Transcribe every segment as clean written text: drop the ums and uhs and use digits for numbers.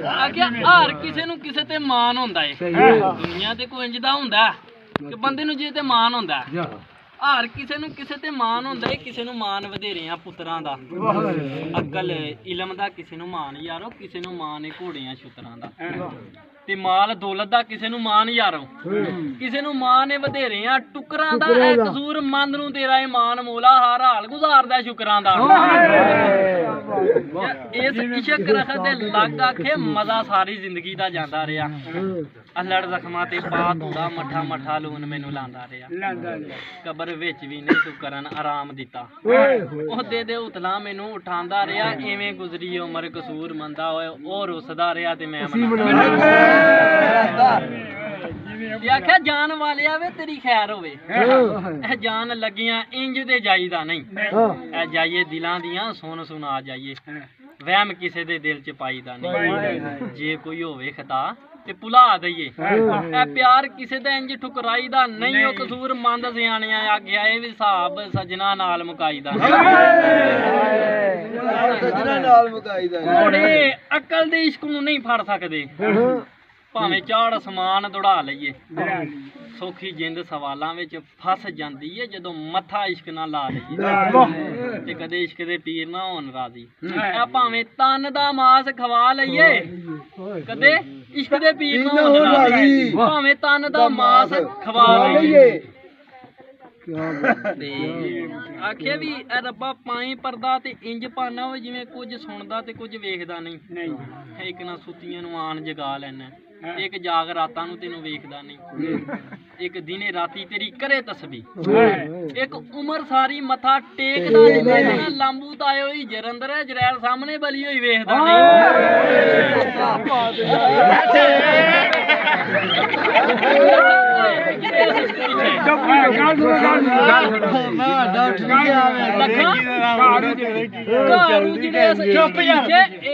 ਆਖਿਆ ਹਰ ਕਿਸੇ ਨੂੰ ਕਿਸੇ ਤੇ ਮਾਣ ਹੁੰਦਾ ਏ ਦੁਨੀਆ ਤੇ ਕੋਈ ਇੰਜ ਦਾ ਹੁੰਦਾ ਕਿ ਬੰਦੇ ਨੂੰ ਜੇ ਤੇ ਮਾਣ ਹੁੰਦਾ ਹਰ ਕਿਸੇ ਨੂੰ ਕਿਸੇ ਤੇ ਮਾਣ ਹੁੰਦਾ ਏ ਕਿਸੇ ਨੂੰ ਮਾਣ ਵਧੇਰੇ ਆ ਪੁੱਤਰਾਂ ਦਾ ਅਕਲ ਇਲਮ ਦਾ ਕਿਸੇ ਨੂੰ ਮਾਣ ਯਾਰੋ ਕਿਸੇ ਨੂੰ ਮਾਣ ਏ ਘੋੜਿਆਂ ਛੁਤਰਾਂ ਦਾ ਤੇ ਮਾਲ ਦੌਲਤ ਦਾ ਕਿਸੇ ਨੂੰ ਮਾਣ ਯਾਰੋ ਕਿਸੇ ਨੂੰ ਮਾਣ ਏ ਵਧੇਰੇ ਆ ਟੁਕਰਾਂ ਦਾ ਇਹ ਕਸੂਰ ਮੰਦ ਨੂੰ ਤੇਰਾ ਏ ਮਾਣ ਮੋਲਾ ਹਰ ਹਾਲ ਗੁਜ਼ਾਰਦਾ ਸ਼ੁਕਰਾਂ ਦਾ ਇਸ ਇਸ਼ਕ ਰਖਤ ਦੇ ਲੱਗ ਆਖੇ ਮਜ਼ਾ ਸਾਰੀ ਜ਼ਿੰਦਗੀ ਦਾ ਜਾਂਦਾ ਰਿਹਾ ਅਲੜ ਜ਼ਖਮਾਂ ਤੇ ਪਾ ਧੂੜਾ ਮੱਠਾ ਮੱਠਾ ਲੂਣ ਮੈਨੂੰ ਲਾਂਦਾ ਰਿਹਾ ਕਬਰ ਵਿੱਚ ਵੀ ਨਹੀਂ ਤੂੰ ਕਰਨ ਆਰਾਮ ਦਿੱਤਾ ਉਹਦੇ ਦੇ ਉਤਲਾ ਮੈਨੂੰ ਉਠਾਂਦਾ ਰਿਹਾ ਐਵੇਂ ਗੁਜ਼ਰੀ ਉਮਰ ਕਸੂਰ ਮੰਦਾ ਹੋਏ ਉਹ ਰੁੱਸਦਾ ਰਿਹਾ ਤੇ ਮੈਂ ਆਖਿਆ ਜਾਨ ਵਾਲਿਆ ਵੇ ਤੇਰੀ ਖੈਰ ਹੋਵੇ ਇਹ ਜਾਨ ਲੱਗੀਆਂ ਇੰਜ ਦੇ ਜਾਈਦਾ ਨਹੀਂ ਇਹ ਜਾਈਏ ਦਿਲਾਂ ਦੀਆਂ ਸੁਣ ਸੁਣਾ ਜਾਈਏ ਵਹਿਮ ਕਿਸੇ ਦੇ ਦਿਲ ਚ ਪਾਈਦਾ ਨਹੀਂ ਜੇ ਕੋਈ ਹੋਵੇ ਖਤਾ ਤੇ ਭੁਲਾ ਦਈਏ ਇਹ ਪਿਆਰ ਕਿਸੇ ਦਾ ਇੰਜ ਠੁਕਰਾਈਦਾ ਨਹੀਂ ਉਹ ਕਸੂਰ ਮੰਦ ਸਿਆਣਿਆਂ ਆਖਿਆ ਇਹ ਵੀ ਹਿਸਾਬ ਸਜਣਾ ਨਾਲ ਮੁਕਾਈਦਾ ਘੋੜੇ ਅਕਲ ਦੇ ਇਸ਼ਕ ਨੂੰ ਨਹੀਂ ਫੜ ਸਕਦੇ ਭਾਵੇਂ ਚਾੜ ਅਸਮਾਨ ਦੌੜਾ ਲਈਏ ਸੌਖੀ ਜਿੰਦ ਸਵਾਲਾਂ ਵਿੱਚ ਫਸ ਜਾਂਦੀ ਏ ਜਦੋਂ ਮੱਥਾ ਇਸ਼ਕ ਨਾਲ ਲਾ ਲਈਏ ਤੇ ਕਦੇ ਇਸ਼ਕ ਦੇ ਪੀਰ ਨਾ ਹੋਣ ਰਾਜ਼ੀ ਆ ਭਾਵੇਂ ਤਨ ਦਾ ਮਾਸ ਖਵਾ ਲਈਏ ਕਦੇ ਇਸ਼ਕ ਦੇ ਪੀਰ ਨਾ ਹੋਣ ਰਾਜ਼ੀ ਭਾਵੇਂ ਤਨ ਦਾ ਮਾਸ ਖਵਾ ਲਈਏ ਤੇ ਆਖਿਆ ਵੀ ਰੱਬਾ ਪਾਈ ਪਰਦਾ ਤੇ ਇੰਜ ਪਾਣਾ ਹੋਵੇ ਜਿਵੇਂ ਕੁਝ ਸੁਣਦਾ ਤੇ ਕੁਝ ਵੇਖਦਾ ਨਹੀਂ ਇੱਕ ਨਾ ਸੁੱਤੀਆਂ ਨੂੰ ਆਣ ਜਗਾ ਲੈਣਾ ਇੱਕ ਜਾਗ ਰਾਤਾਂ ਨੂੰ ਤੈਨੂੰ ਵੇਖਦਾ ਨਹੀਂ ਇੱਕ ਦਿਨੇ ਰਾਤੀ ਤੇਰੀ ਕਰੇ ਤਸਬੀਹ ਇੱਕ ਉਮਰ ਸਾਰੀ ਮੱਥਾ ਟੇਕਦਾ ਨਹੀਂ ਲਾਂਬੂ ਤਾਏ ਹੋਈ ਜਰੰਦਰ ਜਰੈਲ ਸਾਹਮਣੇ ਬਲੀ ਹੋਈ ਵੇਖਦਾ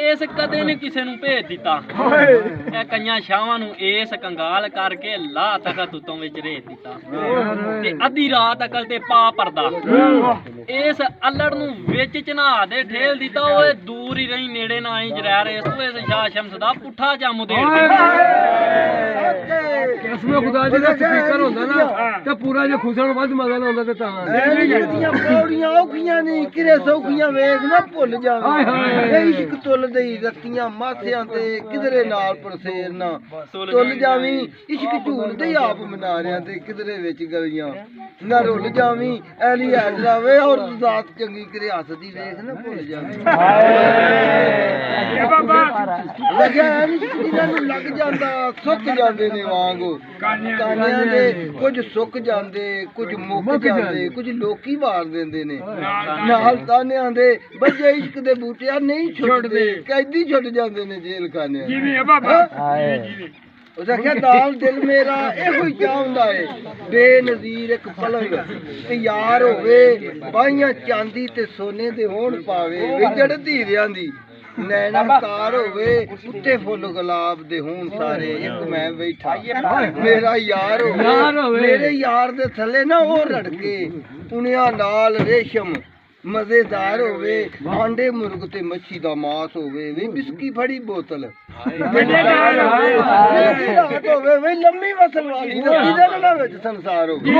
ਇਸ ਕਦੇ ਨੇ ਕਿਸੇ ਨੂੰ ਭੇਜ ਦਿੱਤਾ ਇਹ ਕਈਆਂ ਸ਼ਾਵਾਂ ਨੂੰ ਇਸ ਕੰਗਾਲ ਕਰਕੇ ਲਾ ਤੱਕ ਤੁੱਤੋਂ ਵਿੱਚ ਰੇਤ ਦਿੱਤਾ ਤੇ ਅੱਧੀ ਰਾਤ ਅਕਲ ਤੇ ਪਾ ਪਰਦਾ ਇਸ ਅਲੜ ਨੂੰ ਵਿੱਚ ਚਨਾ ਦੇ ਠੇਲ ਦਿੱਤਾ ਓਏ ਦੂਰ ਹੀ ਰਹੀ ਨੇੜੇ ਨਾ ਆਈ ਜਰੈਰ ਇਸ ਤੋਂ ਇਸ ਸ਼ਾਹ ਸ਼ਮਸ ਦਾ ਪੁੱਠਾ ਜਾਮੂ ਦੇ ਕਸਮੇ ਖੁਦਾ ਜੀ ਦਾ ਸਪੀਕਰ ਹੁੰਦਾ ਨਾ ਤੇ ਪੂਰਾ ਜੇ ਖੁਸਣ ਵੱਧ ਮਗਨ ਹੁੰਦਾ ਤੇ ਤਾਂ ਜਿਹੜੀਆਂ ਪੌੜੀਆਂ ਔਖੀਆਂ ਨਹੀਂ ਕਿਰੇ ਸੌਖੀਆਂ ਵੇਖ ਨਾ ਭੁੱਲ ਜਾਵੇਂ ਇਹ ਇਸ਼ਕ ਤੁੱਲ ਦੇਈ ਰੱਤੀਆਂ ਮਾਥਿਆਂ ਤੇ ਕਿਧਰੇ ਨਾਲ ਪਰਸੇਰ ਨਾ ਤੁੱਲ ਜਾਵੀਂ ਇਸ਼ਕ ਝੂਲਦੇ ਆਪ ਮਨਾਰਿਆਂ ਤੇ ਕਿਧਰੇ ਵਿੱਚ ਗਲੀਆਂ ਨਾ ਰੁੱਲ ਜਾਵੀਂ ਐਲੀ ਐ ਜਾਵੇ ਔਰ ਜ਼ਾਤ ਚੰਗੀ ਕਰੇ ਹੱਸਦੀ ਵੇਖ ਨਾ ਭੁੱਲ ਜਾਵੀਂ ਲੱਗਿਆ ਨਹੀਂ ਜਿਹਨਾਂ ਨੂੰ ਲੱਗ ਜਾਂਦਾ ਸੁੱਕ ਜਾਂਦੇ ਨੇ ਵਾਂਗ ਕਾਨਿਆਂ ਦੇ ਕੁਝ ਸੁੱਕ ਜਾਂਦੇ ਕੁਝ ਮੁੱਕ ਜਾਂਦੇ ਕੁਝ ਲੋਕੀ ਵਾਰ ਦਿੰਦੇ ਨੇ ਨਾਲ ਤਾਨਿਆਂ ਦੇ ਬੱਜੇ ਇਸ਼ਕ ਦੇ ਬੂਟਿਆਂ ਨਹੀਂ ਛੁੱਟਦੇ ਕੈਦੀ ਛੁੱਟ ਜਾਂਦੇ ਨੇ ਜੇਲ੍ਹ ਖਾਨਿਆਂ ਜਿਵੇਂ ਬਾਬਾ ਉਸ ਆਖਿਆ ਦਾਲ ਦਿਲ ਮੇਰਾ ਇਹੋ ਹੀ ਚਾਹੁੰਦਾ ਏ ਬੇਨਜ਼ੀਰ ਇੱਕ ਪਲੰਗ ਤੇ ਯਾਰ ਹੋਵੇ ਬਾਈਆਂ ਚਾਂਦੀ ਤੇ ਸੋਨੇ ਦੇ ਹੋਣ ਪਾਵੇ ਵਿਜੜ ਧੀਰਿਆਂ ਦੀ ਨੈਣਾ ਕਾਰ ਹੋਵੇ ਉੱਤੇ ਫੁੱਲ ਗੁਲਾਬ ਦੇ ਹੋਣ ਸਾਰੇ ਇੱਕ ਮੈਂ ਬੈਠਾ ਮੇਰਾ ਯਾਰ ਹੋਵੇ ਮੇਰੇ ਯਾਰ ਦੇ ਥੱਲੇ ਨਾ ਉਹ ਰੜਕੇ ਪੁਣਿਆ ਨਾਲ ਰੇਸ਼ਮ ਮਜ਼ੇਦਾਰ ਹੋਵੇ ਆਂਡੇ ਮੁਰਗ ਤੇ ਮੱਛੀ ਦਾ ਮਾਸ ਹੋਵੇ ਵੀ ਬਿਸਕੀ ਫੜੀ ਬੋਤਲ ਹੋਵੇ ਵੀ ਲੰਮੀ ਵਸਲ ਵਾਲੀ ਜਿਹਦੇ ਵਿੱਚ ਸੰਸਾਰ ਹੋਵੇ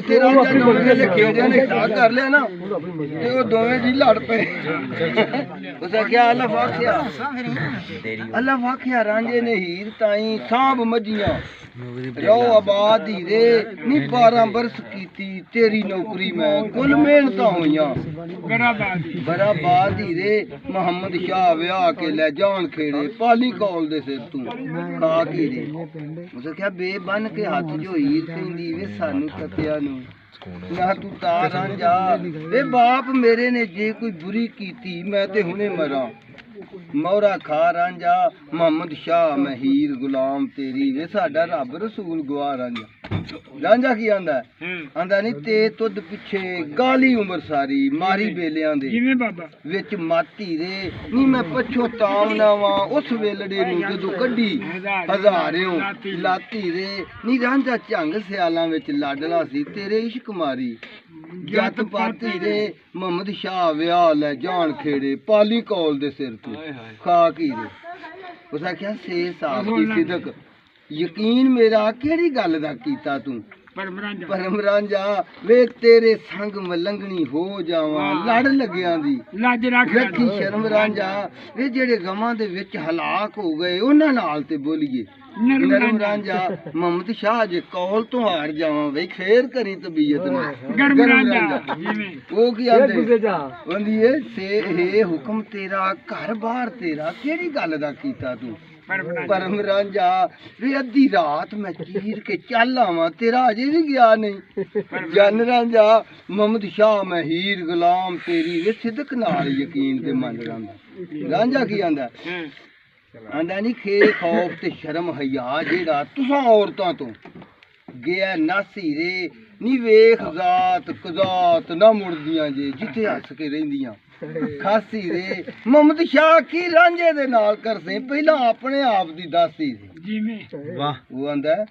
ਤੇ ਰਾਜਾ ਨੌਵੇਂ ਦੇ ਖੇੜਿਆਂ ਨੇ ਖਾ ਕਰ ਲਿਆ ਨਾ ਤੇ ਉਹ ਦੋਵੇਂ ਜੀ ਲੜ ਪਏ ਉਸੇ ਕਿਹਾ ਅੱਲਾ ਵਾਖਿਆ ਰਾਂਝੇ ਨੇ ਹੀਰ ਤਾਈ ਸਾਂਭ ਮੱਝੀਆਂ ਰੋ ਆਬਾਦ ਹੀਰੇ ਨੀ 12 ਬਰਸ ਕੀਤੀ ਤੇਰੀ ਨੌਕਰੀ ਮੈਂ ਕੁੱਲ ਮਿਹਨਤਾਂ ਹੋਈਆਂ ਬਰਾਬਾਦ ਹੀਰੇ ਮੁਹੰਮਦ ਸ਼ਾਹ ਵਿਆਹ ਕੇ ਲੈ ਜਾਣ ਖੇੜੇ ਪਾਲੀ ਕੌਲ ਦੇ ਸਿਰ ਤੂੰ ਖਾ ਕੇ ਰੇ ਉਸੇ ਕਿਹਾ ਬੇਬਨ ਕੇ ਹੱਥ ਜੋ ਹੀਰ ਕਹਿੰਦੀ ਵੇ ਸਾਨੂੰ ਤਤਿਆ ਨੂੰ ਨਾ ਤੂੰ ਤਾਰਾਂ ਜਾ ਵੇ ਬਾਪ ਮੇਰੇ ਨੇ ਜੇ ਕੋਈ ਬੁਰੀ ਕੀਤੀ ਮੈਂ ਤੇ ਹੁਣੇ ਮਰਾਂ ਮੋਹਰਾ ਖਾ ਰਾਂਝਾ ਮੁਹੰਮਦ ਸ਼ਾਹ ਮੈਂ ਹੀਰ ਗੁਲਾਮ ਤੇਰੀ ਵੇ ਸਾਡਾ ਰੱਬ ਰਸੂਲ ਗਵਾ ਰਾਂਝਾ ਰਾਂਝਾ ਕੀ ਆਂਦਾ ਆਂਦਾ ਨਹੀਂ ਤੇ ਤੁਧ ਪਿੱਛੇ ਗਾਲੀ ਉਮਰ ਸਾਰੀ ਮਾਰੀ ਬੇਲਿਆਂ ਦੇ ਜਿਵੇਂ ਬਾਬਾ ਵਿੱਚ ਮਾਤੀ ਦੇ ਨੀ ਮੈਂ ਪਛੋ ਤਾਵਨਾ ਵਾਂ ਉਸ ਵੇਲੜੇ ਨੂੰ ਜਦੋਂ ਕੱਢੀ ਹਜ਼ਾਰਿਓਂ ਲਾਤੀ ਦੇ ਨੀ ਰਾਂਝਾ ਝੰਗ ਸਿਆਲਾਂ ਵਿੱਚ ਲਾਡਲਾ ਸੀ ਤੇਰੇ ਇਸ਼ਕ ਮਾਰੀ ਜੱਤ ਪਾਤੀ ਦੇ ਮੁਹੰਮਦ ਸ਼ਾਹ ਵਿਆਹ ਲੈ ਜਾਣ ਖੇੜੇ ਪਾਲੀ ਕੌਲ ਦੇ ਸਿਰ ਤੋਂ ਖਾ ਕੀ ਦੇ ਉਸ ਆਖਿਆ ਸੇ ਸਾਫ ਦੀ ਸਿਦਕ ਯਕੀਨ ਮੇਰਾ ਕਿਹੜੀ ਗੱਲ ਦਾ ਕੀਤਾ ਤੂੰ ਪਰਮ ਰਾਂਝਾ ਵੇ ਤੇਰੇ ਸੰਗ ਮਲੰਗਣੀ ਹੋ ਜਾਵਾਂ ਲੜ ਲੱਗਿਆਂ ਦੀ ਲੱਜ ਰੱਖ ਰੱਖੀ ਸ਼ਰਮ ਰਾਂਝਾ ਵੇ ਜਿਹੜੇ ਗਮਾਂ ਦੇ ਵਿੱਚ ਹਲਾਕ ਹੋ ਗਏ ਉਹਨਾਂ ਨਾਲ ਤੇ ਬੋਲੀਏ ਨਰਮ ਰਾਂਝਾ ਮੁਹੰਮਦ ਸ਼ਾਹ ਜੇ ਕੌਲ ਤੋਂ ਹਾਰ ਜਾਵਾਂ ਵੇ ਖੇਰ ਕਰੀ ਤਬੀਅਤ ਨੂੰ ਗਰਮ ਰਾਂਝਾ ਜਿਵੇਂ ਉਹ ਕੀ ਆਂਦੇ ਉਹਦੀ ਏ ਸੇ ਹੇ ਹੁਕਮ ਤੇਰਾ ਘਰ ਬਾਹਰ ਤੇਰਾ ਕਿਹੜੀ ਗੱਲ ਦਾ ਕੀਤਾ ਤੂੰ ਪਰਮ ਰਾਂਝਾ ਵੇ ਅੱਧੀ ਰਾਤ ਮੈਂ ਚੀਰ ਕੇ ਚੱਲ ਆਵਾਂ ਤੇਰਾ ਅਜੇ ਵੀ ਗਿਆ ਨਹੀਂ ਜਨ ਰਾਂਝਾ ਮੁਹੰਮਦ ਸ਼ਾਹ ਮੈਂ ਹੀਰ ਗੁਲਾਮ ਤੇਰੀ ਵੇ ਸਿਦਕ ਨਾਲ ਯਕੀਨ ਤੇ ਮੰਨ ਰਾਂਝਾ ਕੀ ਆਂਦਾ ਆਂਦਾ ਨਹੀਂ ਖੇ ਖੌਫ ਤੇ ਸ਼ਰਮ ਹਯਾ ਜਿਹੜਾ ਤੁਸਾਂ ਔਰਤਾਂ ਤੋਂ ਗਿਆ ਨਾਸੀ ਰੇ ਨੀ ਵੇਖ ਜ਼ਾਤ ਕਜ਼ਾਤ ਨਾ ਮੁੜਦੀਆਂ ਜੇ ਜਿੱਥੇ ਹੱਸ ਕੇ ਰਹਿੰਦੀਆਂ ਖਾਸੀ ਰੇ ਮੁਹੰਮਦ ਸ਼ਾਹ ਕੀ ਰਾਂਝੇ ਦੇ ਨਾਲ ਕਰਸੇ ਪਹਿਲਾਂ ਆਪਣੇ ਆਪ ਦੀ ਦਾਸੀ ਸੀ ਜਿਵੇਂ ਵਾਹ ਉਹ ਆਂਦਾ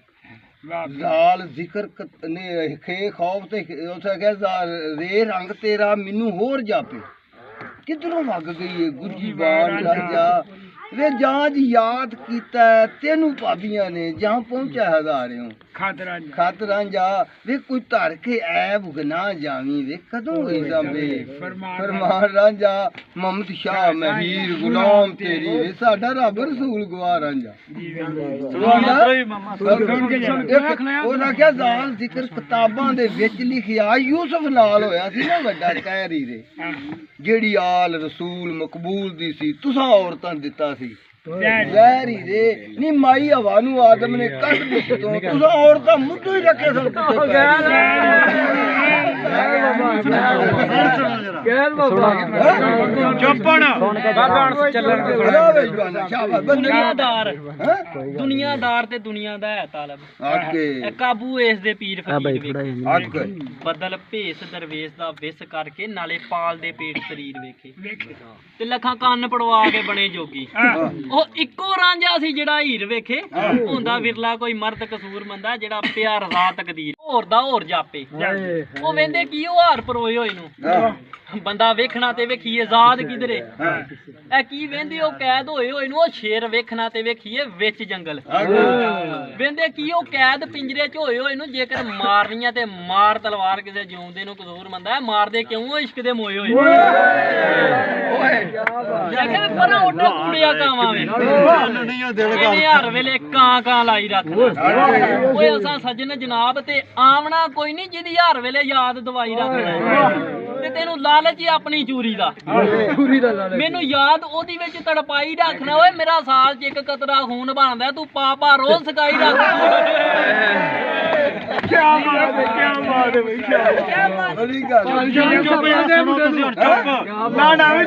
ਜ਼ਾਲ ਜ਼ਿਕਰ ਨੇ ਖੇ ਖੌਫ ਤੇ ਉਸੇ ਕਹੇ ਰੇ ਰੰਗ ਤੇਰਾ ਮੈਨੂੰ ਹੋਰ ਜਾਪੇ ਕਿਧਰੋਂ ਵਗ ਗਈ ਏ ਗੁੱਜੀ ਬਾਣ ਰਾਂਝਾ ਵੇ ਜਾਂ ਯਾਦ ਕੀਤਾ ਤੈਨੂੰ ਭਾਬੀਆਂ ਨੇ ਜਾਂ ਪਹੁੰਚਿਆ ਹਜ਼ਾਰਿਓਂ ਖਤ ਰਾਂਝਾ ਵੇ ਕੋਈ ਧਰ ਕੇ ਐਬ ਗੁਨਾ ਜਾਵੀਂ ਵੇ ਕਦੋਂ ਹੋਈ ਜਾਂਵੇ ਫਰਮਾਨ ਰਾਂਝਾ ਮੁਹੰਮਦ ਸ਼ਾਹ ਮੈਂ ਹੀਰ ਗੁਲਾਮ ਤੇਰੀ ਵੇ ਸਾਡਾ ਰੱਬ ਰਸੂਲ ਗਵਾ ਰਾਂਝਾ ਉਹਨਾਂ ਕਿਹਾ ਜ਼ਾਲ ਜ਼ਿਕਰ ਕਿਤਾਬਾਂ ਦੇ ਵਿੱਚ ਲਿਖਿਆ ਯੂਸਫ ਨਾਲ ਹੋਇਆ ਸੀ ਨਾ ਵੱਡਾ ਕਹਿਰੀ ਦੇ ਜਿਹੜੀ ਆਲ ਰਸੂਲ ਮਕਬੂਲ ਦੀ ਸੀ ਤੁਸਾਂ ਔਰਤਾਂ ਦਿੱਤਾ ਸੀ ਜ਼ਹਿਰੀ ਦੇ ਨੀ ਮਾਈ ਹਵਾ ਨੂੰ ਆਦਮ ਨੇ ਕੱਢ ਦਿੱਤੀ ਤੋਂ ਤੁਸਾਂ ਔਰਤਾਂ ਮੁੱਢੋਂ ਹੀ ਰੱਖੇ ਸਨ ਦੁਨੀਆਦਾਰ ਤੇ ਦੁਨੀਆ ਦਾ ਹੈ ਤਾਲਬ ਕਾਬੂ ਇਸ ਦੇ ਪੀਰ ਫਕੀਰ ਵੇਖੇ ਬਦਲ ਭੇਸ ਦਰਵੇਸ਼ ਦਾ ਵਿਸ ਕਰਕੇ ਨਾਲੇ ਪਾਲ ਦੇ ਪੇਟ ਸਰੀਰ ਵੇਖੇ ਤੇ ਲੱਖਾਂ ਕੰਨ ਪੜਵਾ ਕੇ ਬਣੇ ਜੋਗੀ ਉਹ ਇੱਕੋ ਰਾਂਝਾ ਸੀ ਜਿਹੜਾ ਹੀਰ ਵੇਖੇ ਹੁੰਦਾ ਵਿਰਲਾ ਕੋਈ ਮਰਦ ਕਸੂਰ ਮੰਦਾ ਜਿਹੜਾ ਪਿਆ ਰਜ਼ਾ ਤਕਦੀਰ ਹੋਰ ਦਾ ਹੋਰ ਜਾਪੇ ਉਹ ਵੇਂਦੇ ਕੀ ਉਹ ਹਾਰ ਪਰੋਏ ਹੋਏ ਨੂੰ ਬੰਦਾ ਵੇਖਣਾ ਤੇ ਵੇਖੀਏ ਆਜ਼ਾਦ ਕਿਧਰੇ ਇਹ ਕੀ ਵੇਂਦੇ ਉਹ ਕੈਦ ਹੋਏ ਹੋਏ ਨੂੰ ਉਹ ਸ਼ੇਰ ਵੇਖਣਾ ਤੇ ਵੇਖੀਏ ਵਿੱਚ ਜੰਗਲ ਵੇਂਦੇ ਕੀ ਉਹ ਕੈਦ ਪਿੰਜਰੇ 'ਚ ਹੋਏ ਹੋਏ ਨੂੰ ਜੇਕਰ ਮਾਰਨੀਆਂ ਤੇ ਮਾਰ ਤਲਵਾਰ ਕਿਸੇ ਜਿਉਂਦੇ ਨੂੰ ਕਸੂਰ ਮੰਦਾ ਮਾਰਦੇ ਕਿਉਂ ਇਸ਼ਕ ਦੇ ਮੋਏ ਹੋਏ ਪਰਾਂ ਉੱਡੋ ਕੁੜੀਆਂ ਕਾਵਾਂ ਵੇ ਹਰ ਵੇਲੇ ਕਾਂ ਕਾਂ ਲਾਈ ਰੱਖਦਾ ਓਏ ਅਸਾਂ ਸੱਜਣ ਜਨਾਬ ਤੇ ਆਵਣਾ ਕੋਈ ਨਹੀਂ ਜਿਹਦੀ ਹਰ ਵੇਲੇ ਯਾਦ ਦਵਾਈ ਰੱਖਣਾ ਤੇ ਤੈਨੂੰ ਲਾਲਚ ਹੀ ਆਪਣੀ ਚੂਰੀ ਦਾ ਮੈਨੂੰ ਯਾਦ ਉਹਦੀ ਵਿੱਚ ਤੜਪਾਈ ਰੱਖਣਾ ਓਏ ਮੇਰਾ ਸਾਲ 'ਚ ਇੱਕ ਕਤਰਾ ਖੂਨ ਬਣਦਾ ਤੂੰ ਪਾ ਰੋਜ਼ ਸਕਾਈ ਰੱਖ ਕਿਆ ਬਾਤ ਹੈ ਬਈ ਕਿਆ ਬੜੀ ਗੱਲ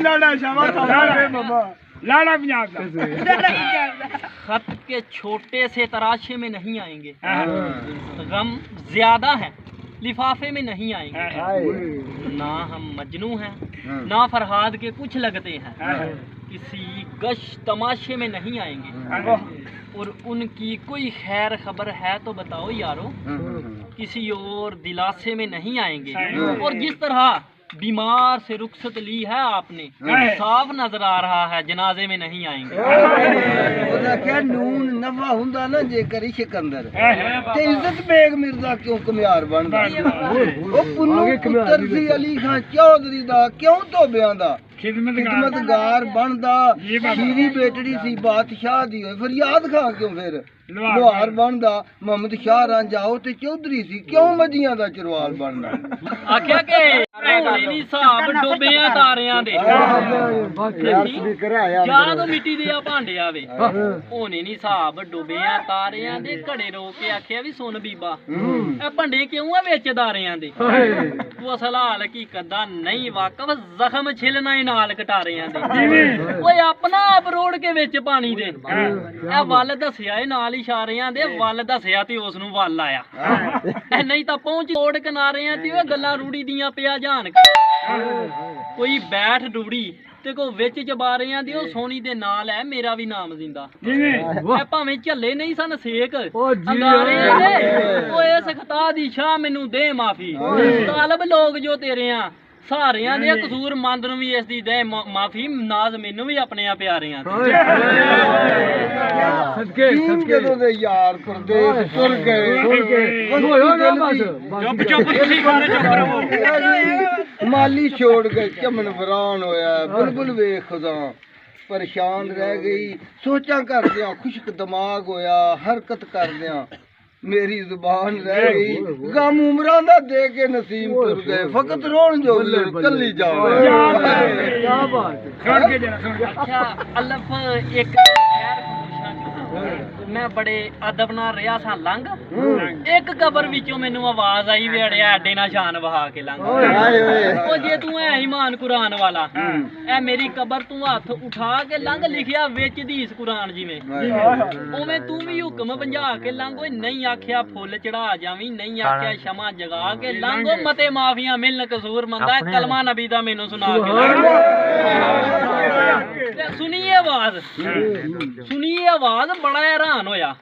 ਲਾੜਾ ਸ਼ਾਬਾਸ਼ ਮਮਾ लाड़ा पंजाब का खत के छोटे से तराशे में नहीं आएंगे गम ज्यादा है लिफाफे में नहीं आएंगे ना हम मजनू हैं ना फरहाद के कुछ लगते हैं किसी गश तमाशे में नहीं आएंगे और उनकी कोई खैर खबर है तो बताओ यारो किसी और दिलासे में नहीं आएंगे और जिस तरह बीमार से रुखसत ली है आपने साफ नजर आ रहा है जनाजे में नहीं आएंगे क्या नून नफा हुंदा ना जेकर इश्क अंदर ते इज्जत बेग मिर्जा क्यों कमियार बनदा ओ पुन्नू पुੱਤਰ ਸੀ ਅਲੀ ਖਾਨ ਚੌਧਰੀ ਦਾ ਕਿਉਂ ਧੋਬਿਆਂ ਦਾ ਖਿਦਮਤਗਾਰ ਬਣਦਾ ਸ਼ੀਰੀ ਬੇਟੜੀ ਸੀ ਬਾਦਸ਼ਾਹ ਦੀ ਹੋਏ ਫਰਿਆਦ ਖਾਂ ਕਿਉਂ ਫਿਰ ਲੁਹਾਰ ਬਣਦਾ ਮੁਹੰਮਦ ਸ਼ਾਹ ਰਾਂਝਾ ਤੇ ਚੌਧਰੀ ਸੀ ਕਿਉਂ ਮੱਝੀਆਂ ਦਾ ਚਰਵਾਲ ਬਣਦਾ ਆਖਿਆ ਕਿ ਹੋਣੀ ਨਹੀਂ ਹਿਸਾਬ ਡੋਬਿਆਂ ਤਾਰਿਆਂ ਦੇ ਯਾਦ ਮਿੱਟੀ ਦੇ ਆ ਭਾਂਡਿਆ ਵੇ ਹੋਣੀ ਨਹੀਂ ਹਿਸਾਬ ਡੋਬਿਆਂ ਤਾਰਿਆਂ ਦੇ ਘੜੇ ਰੋ ਕੇ ਆਖਿਆ ਵੀ ਸੁਣ ਬੀਬਾ ਇਹ ਭਾਂਡੇ ਕਿਉਂ ਆ ਵਿੱਚ ਤਾਰਿਆਂ ਦੇ ਤੂੰ ਅਸਲ ਹਾਲ ਹਕੀਕਤ ਦਾ ਨਹੀਂ ਵਾਕਫ ਜ਼ਖਮ ਛਿਲਣਾ ਹੀ ਨਾਲ ਕਟਾਰਿਆਂ ਦੇ ਓਏ ਆਪਣਾ ਆਪ ਰੋੜ ਕੇ ਵਿੱਚ ਪਾਣੀ ਦੇ ਇਹ ਵੱਲ ਦੱਸਿਆ ਇਹ ਨਾਲ ਇਸ਼ਾਰਿਆਂ ਦੇ ਵੱਲ ਦੱਸਿਆ ਤੇ ਉਸ ਨੂੰ ਵੱਲ ਆਇਆ ਇਹ ਨਹੀਂ ਤਾਂ ਪਹੁੰਚ ਤੋੜ ਕਿਨਾਰਿਆਂ ਤੇ ਉਹ ਗੱਲਾਂ ਰੂੜੀ ਦੀਆਂ ਪਿਆ ਜਾਣ ਕੋਈ ਬੈਠ ਡੂੜੀ ਤੇ ਕੋ ਵਿੱਚ ਚਬਾਰਿਆਂ ਦੀ ਉਹ ਸੋਹਣੀ ਦੇ ਨਾਲ ਹੈ ਮੇਰਾ ਵੀ ਨਾਮ ਜ਼ਿੰਦਾ ਇਹ ਭਾਵੇਂ ਝੱਲੇ ਨਹੀਂ ਸਨ ਸੇਕ ਅੰਗਾਰਿਆਂ ਦੇ ਉਹ ਇਸ ਖਤਾ ਦੀ ਸ਼ਾਹ ਮੈਨੂੰ ਦੇ ਮਾਫੀ ਤਾਲਬ ਲੋਕ ਜੋ ਤੇਰੇ ਆ ਸਾਰਿਆਂ ਦੇ ਕਸੂਰ ਮੰਦ ਨੂੰ ਵੀ ਇਸ ਦੀ ਦੇ ਮਾਫੀ ਨਾਜ਼ ਮੈਨੂੰ ਵੀ ਆਪਣੇ ਆ ਪਿਆਰਿਆਂ ਸਦਕੇ ਜਦੋਂ ਦੇ ਯਾਰ ਪਰਦੇਸ ਤੁਰ ਗਏ ਚੁੱਪ ਤੁਸੀਂ ਸਾਰੇ ਚੁੱਪ ਰਹੋ ਮਾਲੀ ਛੋੜ ਗਏ ਚਮਨ ਵਰਾਨ ਹੋਇਆ ਬੁਲਬੁਲ ਵੇਖ ਖੁਦਾ ਪਰੇਸ਼ਾਨ ਰਹਿ ਗਈ ਸੋਚਾਂ ਕਰਦਿਆਂ ਖੁਸ਼ਕ ਦਿਮਾਗ ਹੋਇਆ ਹਰਕਤ ਕਰਦਿਆਂ ਮੇਰੀ ਜ਼ੁਬਾਨ ਰਹਿ ਗਈ ਗਮ ਉਮਰਾਂ ਦਾ ਦੇ ਕੇ ਨਸੀਬ ਤੁਰ ਗਏ ਫਕਤ ਰੋਣ ਜੋ ਕੱਲੀ ਜਾਵੇ ਕੀ ਬਾਤ ਸੁਣ ਕੇ ਜਰਾ ਸੁਣ ਅੱਛਾ ਅਲਫ ਇੱਕ ਖੈਰ ਮੈਂ ਬੜੇ ਅਦਬ ਨਾਲ ਰਿਹਾ ਸਾਂ ਲੰਘ ਇੱਕ ਕਬਰ ਵਿੱਚੋਂ ਮੈਨੂੰ ਆਵਾਜ਼ ਆਈ ਵੇੜਿਆ ਐਡੇ ਨਾਲ ਸ਼ਾਨ ਵਹਾ ਕੇ ਲੰਘ ਉਹ ਜੇ ਤੂੰ ਹੈ ਈਮਾਨ ਕੁਰਾਨ ਵਾਲਾ ਇਹ ਮੇਰੀ ਕਬਰ ਤੂੰ ਹੱਥ ਉਠਾ ਕੇ ਲੰਘ ਲਿਖਿਆ ਵਿੱਚ ਹਦੀਸ ਕੁਰਾਨ ਜਿਵੇਂ ਉਵੇਂ ਤੂੰ ਵੀ ਹੁਕਮ ਭੰਜਾ ਕੇ ਲੰਘ ਓਏ ਨਹੀਂ ਆਖਿਆ ਫੁੱਲ ਚੜਾ ਜਾਵੀਂ ਨਹੀਂ ਆਖਿਆ ਸ਼ਮਾ ਜਗਾ ਕੇ ਲੰਘ ਮਤੇ ਮਾਫੀਆਂ ਮਿਲਣ ਕਸੂਰ ਮੰਦਾ ਕਲਮਾ ਨਬੀ ਦਾ ਮੈਨੂੰ ਸੁਣਾ ਕੇ ਸੁਣੀਏ ਆਵਾਜ਼ ਬੜਾ ਹੈਰਾਨ ਹੋਇਆ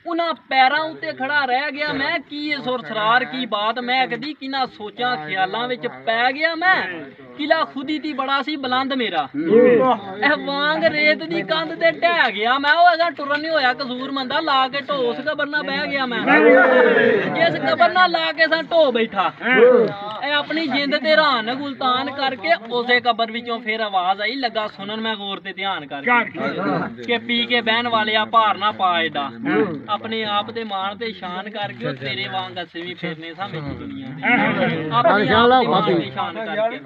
ਉਹਨਾਂ ਪੈਰਾਂ ਉੱਤੇ ਖੜਾ ਰਹਿ ਗਿਆ ਮੈਂ ਕੀ ਇਹ ਸੁਰ ਸਰਾਰ ਕੀ ਬਾਤ ਮੈਂ ਕਦੀ ਕਿਨਾਂ ਸੋਚਾਂ ਖਿਆਲਾਂ ਵਿੱਚ ਪੈ ਗਿਆ ਮੈਂ ਕਿਲਾ ਖੁਦੀ ਦੀ ਬੜਾ ਸੀ ਬੁਲੰਦ ਮੇਰਾ ਇਹ ਵਾਂਗ ਰੇਤ ਦੀ ਕੰਧ ਤੇ ਢਹਿ ਗਿਆ ਮੈਂ ਉਹ ਅਗਾ ਟੁਰਨ ਨਹੀਂ ਹੋਇਆ ਕਸੂਰ ਮੰਦਾ ਲਾ ਕੇ ਢੋਸ ਕਬਰ ਨਾਲ ਬਹਿ ਗਿਆ ਮੈਂ ਜਿਸ ਕਬਰ ਨਾਲ ਲਾ ਕੇ ਸਾਂ ਢੋ ਬੈਠਾ ਇਹ ਆਪਣੀ ਜਿੰਦ ਤੇ ਰਾਨ ਗੁਲਤਾਨ ਕਰਕੇ ਉਸੇ ਕਬਰ ਵਿੱਚੋਂ ਫਿਰ ਆਵਾਜ਼ ਆਈ ਲੱਗਾ ਸੁਣਨ ਮੈਂ ਗੌਰ ਤੇ ਧਿਆਨ ਕਰਕੇ ਕਿ ਪੀ ਕੇ ਬਹਿਣ ਵਾਲਿਆ ਭਾਰ ਨਾ ਪਾ ਏਡਾ ਆਪਣੇ ਆਪ ਦੇ ਮਾਣ ਤੇ ਸ਼ਾਨ ਕਰਕੇ ਉਹ ਤੇਰੇ ਵਾਂਗ ਅਸੀਂ ਵੀ ਫਿਰਨੇ ਸਾਂ ਵਿੱਚ ਦੁਨੀਆ ਦੇ ਆਪਣੇ ਆਪ ਦੇ ਮਾਣ ਤੇ ਸ਼ਾਨ ਕਰਕੇ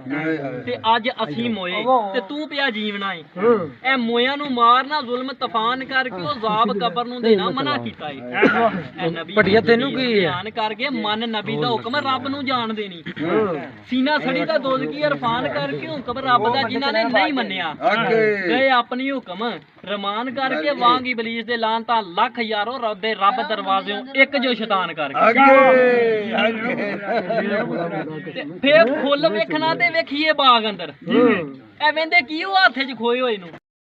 ਤੇ ਅੱਜ ਅਸੀਂ ਮੋਏ ਤੇ ਤੂੰ ਪਿਆ ਜੀਵਣਾ ਏ ਇਹ ਮੋਇਆਂ ਨੂੰ ਮਾਰਨਾ ਜ਼ੁਲਮ ਤਫਾਨ ਕਰਕੇ ਉਹ ਜ਼ਾਬ ਕਬਰ ਨੂੰ ਦੇਣਾ ਮਨਾ ਕੀਤਾ ਏ ਇਹ ਨਬੀ ਪਟਿਆ ਤੈਨੂੰ ਕੀ ਧਿਆਨ ਕਰਕੇ ਮਨ ਨਬੀ ਦਾ ਹੁਕਮ ਰੱਬ ਨੂੰ ਜਾਣ ਦੇਣੀ ਸੀਨਾ ਸੜੀ ਦਾ ਦੋਜ਼ਕੀ ਇਰਫਾਨ ਕਰਕੇ ਹੁਕਮ ਰੱਬ ਦਾ ਜਿਨ੍ਹਾਂ ਨੇ ਨਹੀਂ ਮੰਨਿਆ ਗਏ ਆਪਣੀ ਹੁਕਮ ਰਮਾਨ ਕਰਕੇ ਵਾਂਗ ਇਬਲੀਸ ਦੇ ਲਾਨ ਤਾਂ ਲੱਖ ਯਾਰੋ ਰੱਬ ਦਰਵਾਜ਼ਿਓਂ ਇੱਕ ਜੋ ਸ਼ੈਤਾਨ ਕਰਕੇ ਤੇ ਫੇਰ ਫੁੱਲ ਵੇਖਣਾ ਤੇ ਵੇਖੀਏ ਬਾਗ ਅੰਦਰ ਐ ਵੇਂਦੇ ਕੀ ਉਹ ਹੱਥ 'ਚ ਖੋਏ ਹੋਏ ਨੂੰ